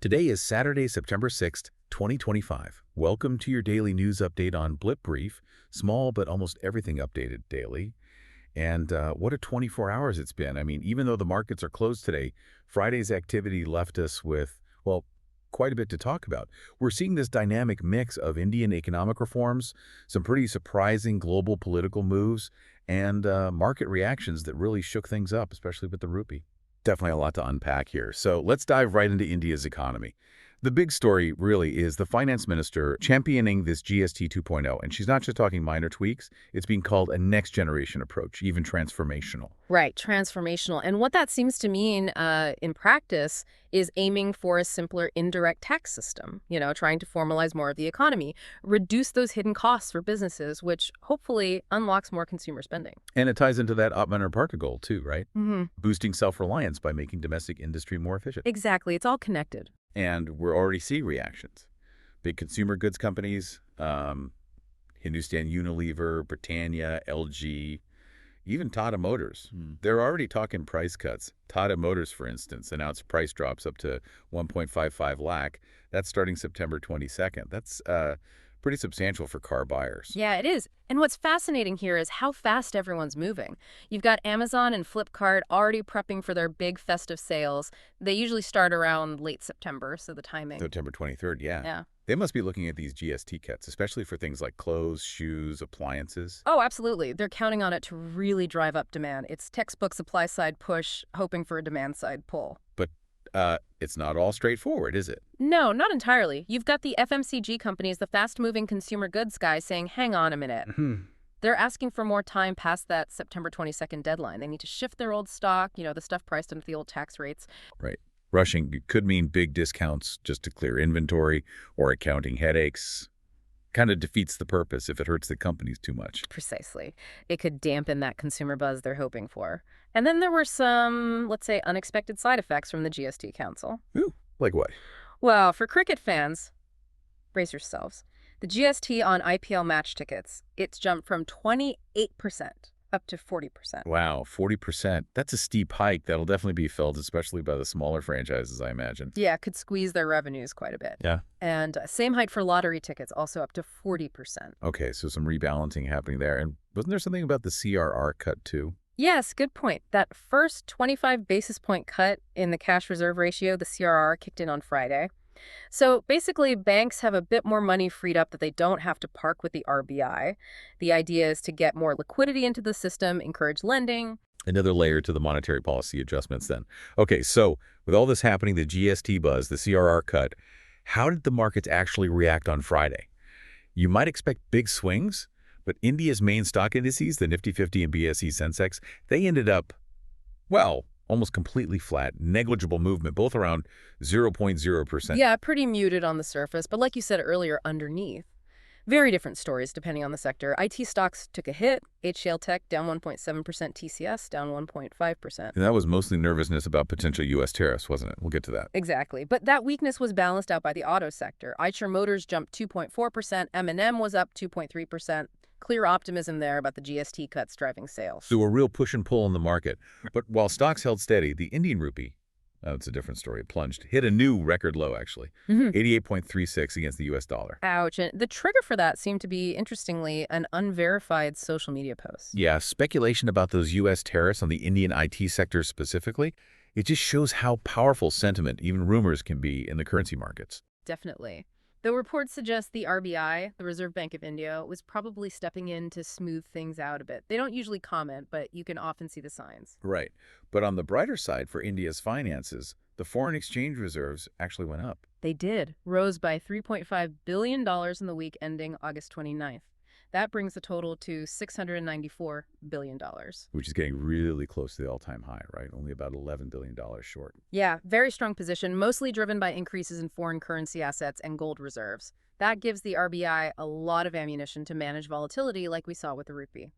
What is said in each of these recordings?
Today is Saturday, September 6th, 2025. Welcome to your daily news update on Blip Brief, small but almost everything updated daily. And what a 24 hours it's been. I mean, even though the markets are closed today, Friday's activity left us with, well, quite a bit to talk about. We're seeing this dynamic mix of Indian economic reforms, some pretty surprising global political moves, and market reactions that really shook things up, especially with the rupee. Definitely a lot to unpack here. So let's dive right into India's economy. The big story really is the finance minister championing this GST 2.0. And she's not just talking minor tweaks. It's being called a next generation approach, even transformational. Right, transformational. And what that seems to mean in practice is aiming for a simpler indirect tax system, trying to formalize more of the economy, reduce those hidden costs for businesses, which hopefully unlocks more consumer spending. And it ties into that Atmanirbhar Bharta goal too, right? hmm Boosting self-reliance by making domestic industry more efficient. Exactly. It's all connected. And we're already seeing reactions. Big consumer goods companies, Hindustan Unilever, Britannia, LG, even Tata Motors. They're already talking price cuts. Tata Motors, for instance, announced price drops up to 1.55 lakh. That's starting September 22nd. That's pretty substantial for car buyers. Yeah, it is. And what's fascinating here is how fast everyone's moving. You've got Amazon and Flipkart already prepping for their big festive sales. They usually start around late September, so the timing. September 23rd, yeah. Yeah. They must be looking at these GST cuts, especially for things like clothes, shoes, appliances. Oh, absolutely. They're counting on it to really drive up demand. It's textbook supply-side push, hoping for a demand-side pull. But it's not all straightforward, is it? No, not entirely. You've got the FMCG companies, the fast-moving consumer goods guys saying, hang on a minute. They're asking for more time past that September 22nd deadline. They need to shift their old stock, the stuff priced under the old tax rates. Right. Rushing could mean big discounts just to clear inventory or accounting headaches. Kind of defeats the purpose if it hurts the companies too much. Precisely. It could dampen that consumer buzz they're hoping for. And then there were some, let's say, unexpected side effects from the GST Council. Ooh, like what? Well, for cricket fans, brace yourselves. The GST on IPL match tickets, it's jumped from 28% up to 40%. Wow, 40%. That's a steep hike. That'll definitely be felt, especially by the smaller franchises, I imagine. Yeah, could squeeze their revenues quite a bit. Yeah. And same hike for lottery tickets, also up to 40%. Okay, so some rebalancing happening there. And wasn't there something about the CRR cut too? Yes, good point. That first 25 basis point cut in the cash reserve ratio, the CRR, kicked in on Friday. So basically, banks have a bit more money freed up that they don't have to park with the RBI. The idea is to get more liquidity into the system, encourage lending. Another layer to the monetary policy adjustments then. Okay, so with all this happening, the GST buzz, the CRR cut, how did the markets actually react on Friday? You might expect big swings, but India's main stock indices, the Nifty 50 and BSE Sensex, they ended up, well, almost completely flat, negligible movement, both around 0.0%. Yeah, pretty muted on the surface, but like you said earlier, underneath. Very different stories depending on the sector. IT stocks took a hit, HCL Tech down 1.7%, TCS down 1.5%. And that was mostly nervousness about potential U.S. tariffs, wasn't it? We'll get to that. Exactly. But that weakness was balanced out by the auto sector. Eicher Motors jumped 2.4%, M&M was up 2.3%. Clear optimism there about the GST cuts driving sales. So a real push and pull in the market. But while stocks held steady, the Indian rupee, it's a different story, it plunged, hit a new record low, actually, 88.36 against the U.S. dollar. Ouch. And the trigger for that seemed to be, interestingly, an unverified social media post. Yeah, speculation about those U.S. tariffs on the Indian IT sector specifically, it just shows how powerful sentiment, even rumors, can be in the currency markets. Definitely. The reports suggest the RBI, the Reserve Bank of India, was probably stepping in to smooth things out a bit. They don't usually comment, but you can often see the signs. Right. But on the brighter side for India's finances, the foreign exchange reserves actually went up. They did, rose by $3.5 billion in the week ending August 29th. That brings the total to $694 billion. Which is getting really close to the all-time high, right? Only about $11 billion short. Yeah, very strong position, mostly driven by increases in foreign currency assets and gold reserves. That gives the RBI a lot of ammunition to manage volatility like we saw with the rupee.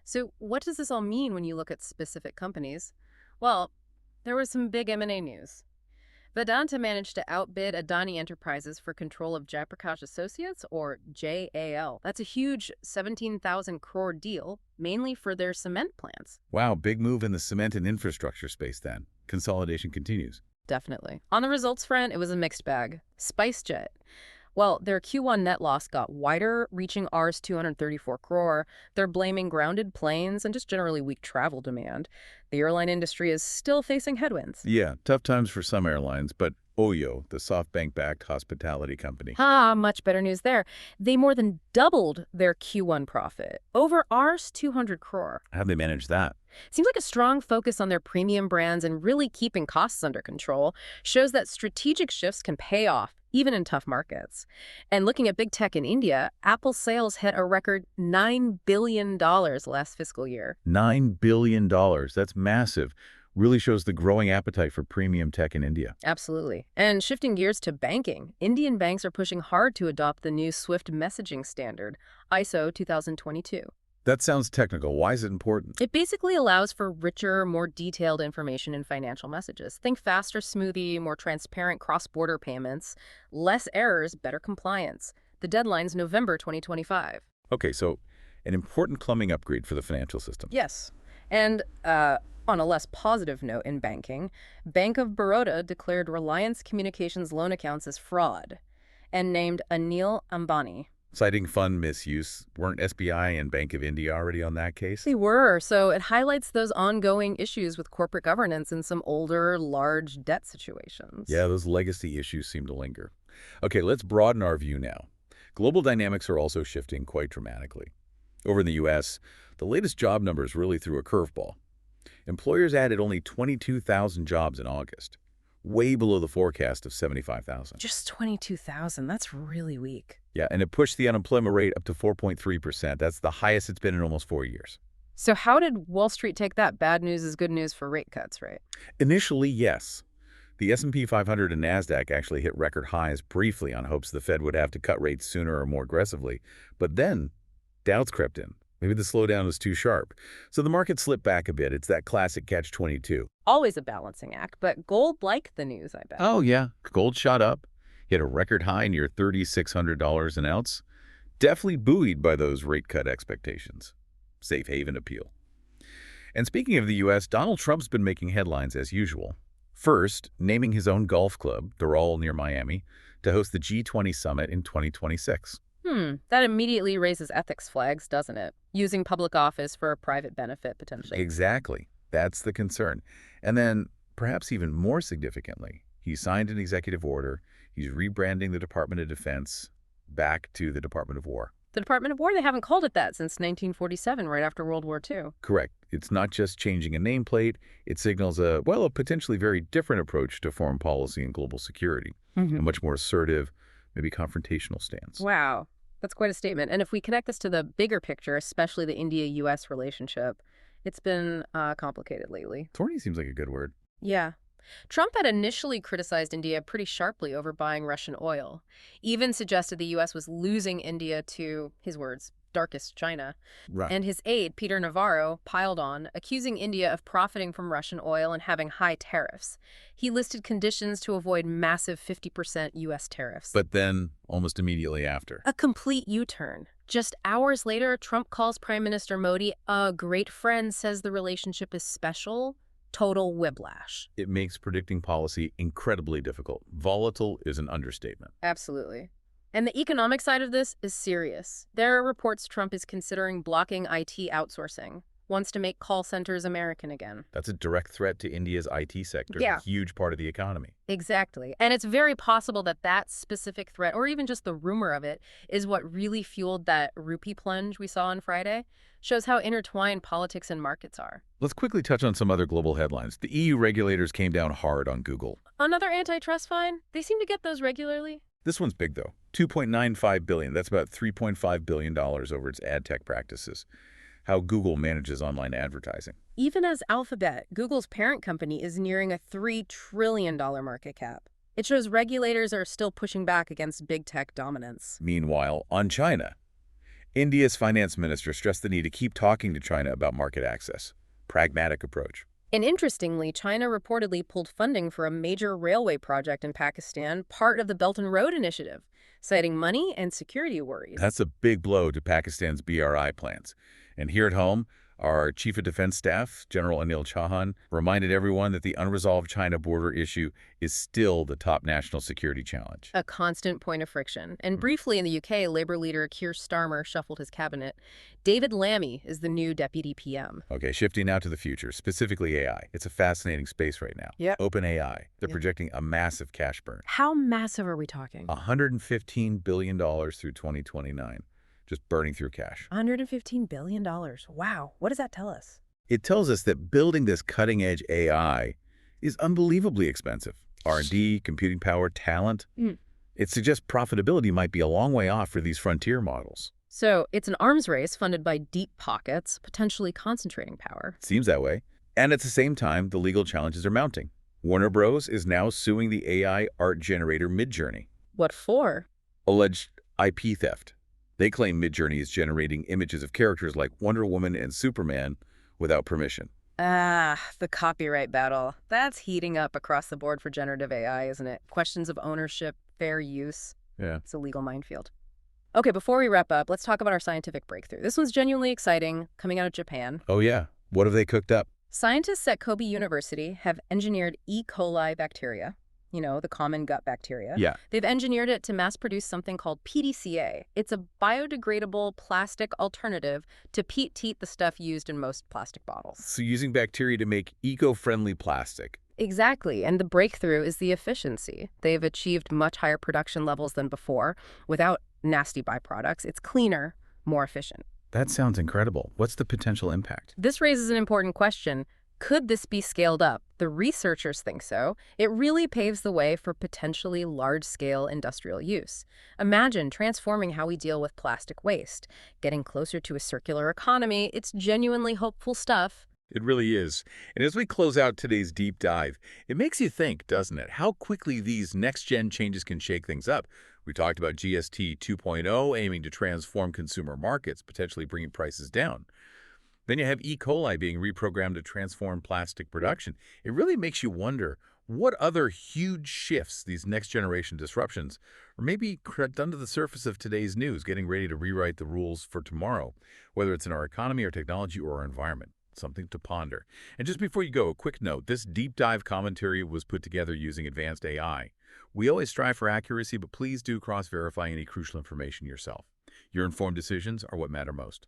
So what does this all mean when you look at specific companies? Well, there was some big M&A news. Vedanta managed to outbid Adani Enterprises for control of Jayaprakash Associates, or JAL. That's a huge 17,000 crore deal, mainly for their cement plants. Wow, big move in the cement and infrastructure space then. Consolidation continues. Definitely. On the results front, it was a mixed bag. SpiceJet. Well, their Q1 net loss got wider, reaching Rs 234 crore. They're blaming grounded planes and just generally weak travel demand. The airline industry is still facing headwinds. Yeah, tough times for some airlines, but Oyo, the SoftBank-backed hospitality company. Much better news there. They more than doubled their Q1 profit, over Rs 200 crore. How'd they manage that? Seems like a strong focus on their premium brands and really keeping costs under control shows that strategic shifts can pay off, even in tough markets. And looking at big tech in India, Apple's sales hit a record $9 billion last fiscal year. $9 billion. That's massive. Really shows the growing appetite for premium tech in India. Absolutely. And shifting gears to banking, Indian banks are pushing hard to adopt the new SWIFT messaging standard, ISO 2022. That sounds technical. Why is it important? It basically allows for richer, more detailed information in financial messages. Think faster, smoothie, more transparent cross-border payments, less errors, better compliance. The deadline's November 2025. Okay, so an important plumbing upgrade for the financial system. Yes. And on a less positive note in banking, Bank of Baroda declared Reliance Communications loan accounts as fraud and named Anil Ambani. Citing fund misuse, weren't SBI and Bank of India already on that case? They were, so it highlights those ongoing issues with corporate governance in some older, large debt situations. Yeah, those legacy issues seem to linger. Okay, let's broaden our view now. Global dynamics are also shifting quite dramatically. Over in the U.S., the latest job numbers really threw a curveball. Employers added only 22,000 jobs in August, way below the forecast of 75,000. Just 22,000, that's really weak. Yeah, and it pushed the unemployment rate up to 4.3%. That's the highest it's been in almost 4 years. So how did Wall Street take that? Bad news is good news for rate cuts, right? Initially, yes. The S&P 500 and NASDAQ actually hit record highs briefly on hopes the Fed would have to cut rates sooner or more aggressively. But then, doubts crept in. Maybe the slowdown was too sharp. So the market slipped back a bit. It's that classic catch-22. Always a balancing act, but gold liked the news, I bet. Oh, yeah. Gold shot up. Hit a record high near $3,600 an ounce. Definitely buoyed by those rate cut expectations. Safe haven appeal. And speaking of the U.S., Donald Trump's been making headlines as usual. First, naming his own golf club, they're all near Miami, to host the G20 summit in 2026. That immediately raises ethics flags, doesn't it? Using public office for a private benefit, potentially. Exactly. That's the concern. And then, perhaps even more significantly, he signed an executive order. He's rebranding the Department of Defense back to the Department of War. The Department of War, they haven't called it that since 1947, right after World War II. Correct. It's not just changing a nameplate. It signals a potentially very different approach to foreign policy and global security. A much more assertive, maybe confrontational stance. Wow. That's quite a statement. And if we connect this to the bigger picture, especially the India-U.S. relationship, it's been complicated lately. Thorny seems like a good word. Yeah. Trump had initially criticized India pretty sharply over buying Russian oil, even suggested the U.S. was losing India to, his words, darkest China. Right. And his aide, Peter Navarro, piled on, accusing India of profiting from Russian oil and having high tariffs. He listed conditions to avoid massive 50% U.S. tariffs. But then, almost immediately after. A complete U-turn. Just hours later, Trump calls Prime Minister Modi a great friend, says the relationship is special. Total whiplash. It makes predicting policy incredibly difficult. Volatile is an understatement. Absolutely. And the economic side of this is serious. There are reports Trump is considering blocking IT outsourcing, wants to make call centers American again. That's a direct threat to India's IT sector, Yeah. a huge part of the economy. Exactly. And it's very possible that that specific threat, or even just the rumor of it, is what really fueled that rupee plunge we saw on Friday. Shows how intertwined politics and markets are. Let's quickly touch on some other global headlines. The EU regulators came down hard on Google. Another antitrust fine? They seem to get those regularly. This one's big, though. $2.95 billion. That's about $3.5 billion over its ad tech practices. How Google manages online advertising. Even as Alphabet, Google's parent company is nearing a $3 trillion market cap. It shows regulators are still pushing back against big tech dominance. Meanwhile, on China, India's finance minister stressed the need to keep talking to China about market access. Pragmatic approach. And interestingly, China reportedly pulled funding for a major railway project in Pakistan, part of the Belt and Road Initiative, citing money and security worries. That's a big blow to Pakistan's BRI plans. And here at home, Our Chief of Defense Staff, General Anil Chauhan, reminded everyone that the unresolved China border issue is still the top national security challenge. A constant point of friction. And briefly in the UK, Labour leader Keir Starmer shuffled his cabinet. David Lammy is the new deputy PM. Okay, shifting now to the future, specifically AI. It's a fascinating space right now. Yeah. OpenAI, they're Yeah. projecting a massive cash burn. How massive are we talking? $115 billion through 2029, just burning through cash. $115 billion. Wow. What does that tell us? It tells us that building this cutting-edge AI is unbelievably expensive. R&D, computing power, talent. It suggests profitability might be a long way off for these frontier models. So it's an arms race funded by deep pockets, potentially concentrating power. Seems that way. And at the same time, the legal challenges are mounting. Warner Bros. Is now suing the AI art generator Midjourney. What for? Alleged IP theft. They claim Midjourney is generating images of characters like Wonder Woman and Superman without permission. Ah, the copyright battle. That's heating up across the board for generative AI, isn't it? Questions of ownership, fair use. Yeah. It's a legal minefield. Okay, before we wrap up, let's talk about our scientific breakthrough. This one's genuinely exciting, coming out of Japan. Oh yeah. What have they cooked up? Scientists at Kobe University have engineered E. coli bacteria, the common gut bacteria. Yeah. They've engineered it to mass produce something called PDCA. It's a biodegradable plastic alternative to peat teat, the stuff used in most plastic bottles. So using bacteria to make eco-friendly plastic. Exactly, and the breakthrough is the efficiency. They've achieved much higher production levels than before without nasty byproducts. It's cleaner, more efficient. That sounds incredible. What's the potential impact? This raises an important question. Could this be scaled up? The researchers think so. It really paves the way for potentially large-scale industrial use. Imagine transforming how we deal with plastic waste, getting closer to a circular economy. It's genuinely hopeful stuff. It really is. And as we close out today's deep dive, it makes you think, doesn't it, how quickly these next-gen changes can shake things up. We talked about GST 2.0 aiming to transform consumer markets, potentially bringing prices down. Then you have E. coli being reprogrammed to transform plastic production. It really makes you wonder what other huge shifts these next-generation disruptions are maybe crept under the surface of today's news, getting ready to rewrite the rules for tomorrow, whether it's in our economy or technology or our environment. Something to ponder. And just before you go, a quick note. This deep dive commentary was put together using advanced AI. We always strive for accuracy, but please do cross-verify any crucial information yourself. Your informed decisions are what matter most.